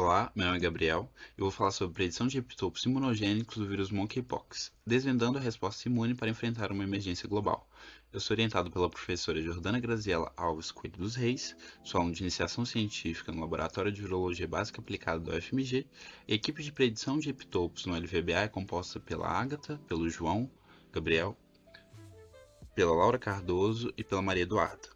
Olá, meu nome é Gabriel e eu vou falar sobre predição de epitopos imunogênicos do vírus Monkeypox, desvendando a resposta imune para enfrentar uma emergência global. Eu sou orientado pela professora Jordana Graziela Alves Coelho dos Reis, sou aluno de iniciação científica no Laboratório de Virologia Básica Aplicada da UFMG, e a equipe de predição de epitopos no LVBA é composta pela Ágata, pelo João, Gabriel, pela Laura Cardoso e pela Maria Eduarda.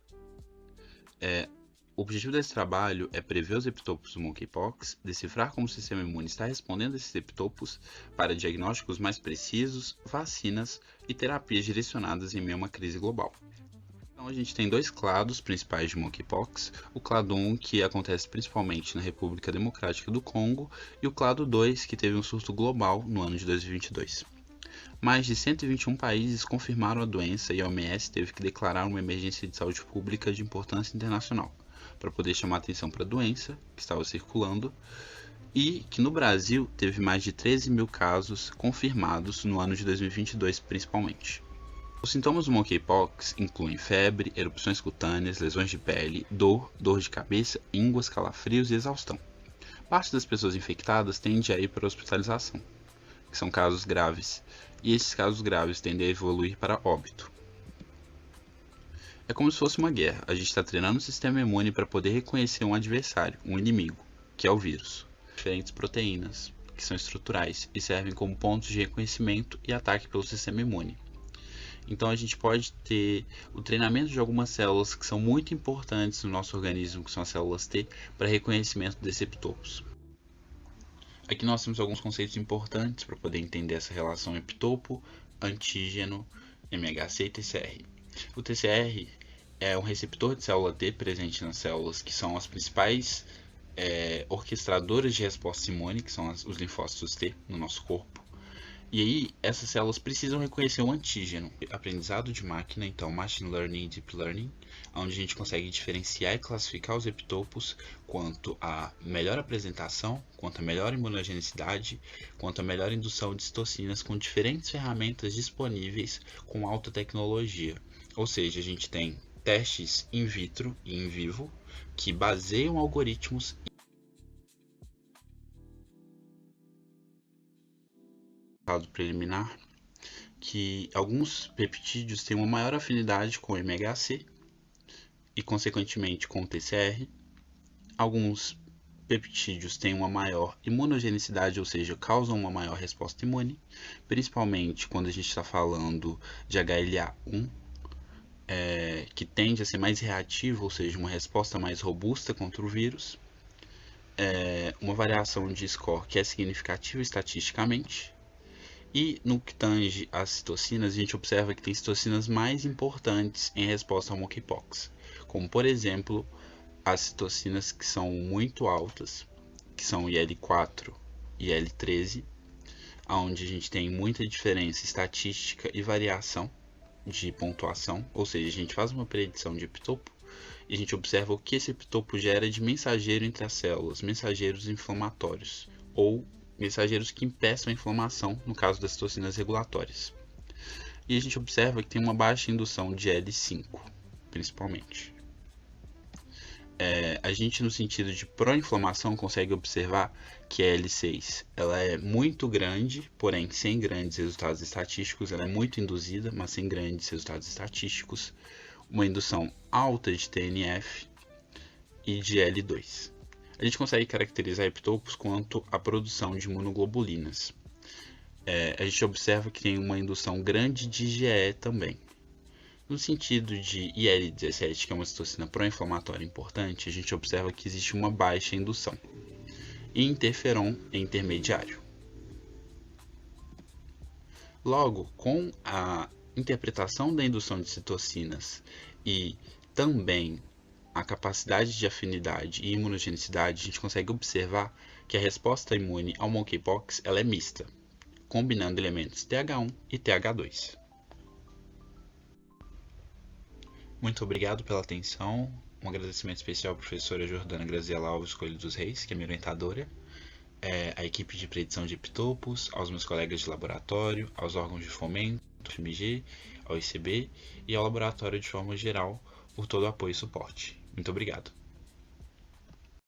O objetivo desse trabalho é prever os epitopos do Monkeypox, decifrar como o sistema imune está respondendo a esses epitopos para diagnósticos mais precisos, vacinas e terapias direcionadas em meio a uma crise global. Então a gente tem dois clados principais de Monkeypox, o clado 1 que acontece principalmente na República Democrática do Congo e o clado 2 que teve um surto global no ano de 2022. Mais de 121 países confirmaram a doença e a OMS teve que declarar uma emergência de saúde pública de importância internacional, para poder chamar atenção para a doença que estava circulando e que no Brasil teve mais de 13 mil casos confirmados no ano de 2022 principalmente. Os sintomas do Monkeypox incluem febre, erupções cutâneas, lesões de pele, dor de cabeça, ínguas, calafrios e exaustão. Parte das pessoas infectadas tende a ir para a hospitalização, que são casos graves, e esses casos graves tendem a evoluir para óbito. É como se fosse uma guerra, a gente está treinando o sistema imune para poder reconhecer um adversário, um inimigo, que é o vírus. Diferentes proteínas, que são estruturais e servem como pontos de reconhecimento e ataque pelo sistema imune. Então a gente pode ter o treinamento de algumas células que são muito importantes no nosso organismo, que são as células T, para reconhecimento desses epitopos. Aqui nós temos alguns conceitos importantes para poder entender essa relação epitopo, antígeno, MHC e TCR. O TCR é um receptor de célula T presente nas células que são as principais orquestradoras de resposta imune, que são os linfócitos T no nosso corpo. E aí, essas células precisam reconhecer um antígeno. Aprendizado de máquina, então Machine Learning e Deep Learning, onde a gente consegue diferenciar e classificar os epitopos quanto a melhor apresentação, quanto a melhor imunogenicidade, quanto a melhor indução de citocinas com diferentes ferramentas disponíveis com alta tecnologia. Ou seja, a gente tem testes in vitro e in vivo que baseiam algoritmos preliminar que alguns peptídeos têm uma maior afinidade com o MHC e consequentemente com o TCR. Alguns peptídeos têm uma maior imunogenicidade, ou seja, causam uma maior resposta imune, principalmente quando a gente está falando de HLA1, que tende a ser mais reativo, ou seja, uma resposta mais robusta contra o vírus. Uma variação de score que é significativa estatisticamente. E no que tange às citocinas, a gente observa que tem citocinas mais importantes em resposta ao Monkeypox, como por exemplo as citocinas que são muito altas, que são IL-4 e IL-13, onde a gente tem muita diferença estatística e variação de pontuação, ou seja, a gente faz uma predição de epitopo e a gente observa o que esse epitopo gera de mensageiro entre as células, mensageiros inflamatórios ou mensageiros que impeçam a inflamação, no caso das citocinas regulatórias. E a gente observa que tem uma baixa indução de L5, principalmente. A gente, no sentido de pró-inflamação, consegue observar que a L6 ela é muito grande, porém sem grandes resultados estatísticos. Ela é muito induzida, mas sem grandes resultados estatísticos. Uma indução alta de TNF e de L2. A gente consegue caracterizar epitopos quanto à produção de imunoglobulinas. A gente observa que tem uma indução grande de IgE também. No sentido de IL-17, que é uma citocina pró-inflamatória importante, a gente observa que existe uma baixa indução. E interferon é intermediário. Logo, com a interpretação da indução de citocinas e também a capacidade de afinidade e imunogenicidade, a gente consegue observar que a resposta imune ao Monkeypox ela é mista, combinando elementos TH1 e TH2. Muito obrigado pela atenção. Um agradecimento especial à professora Jordana Graziela Alves Coelho dos Reis, que é minha orientadora, à equipe de predição de epitopos, aos meus colegas de laboratório, aos órgãos de fomento, ao FMG, ao ICB e ao laboratório de forma geral, por todo o apoio e suporte. Muito obrigado.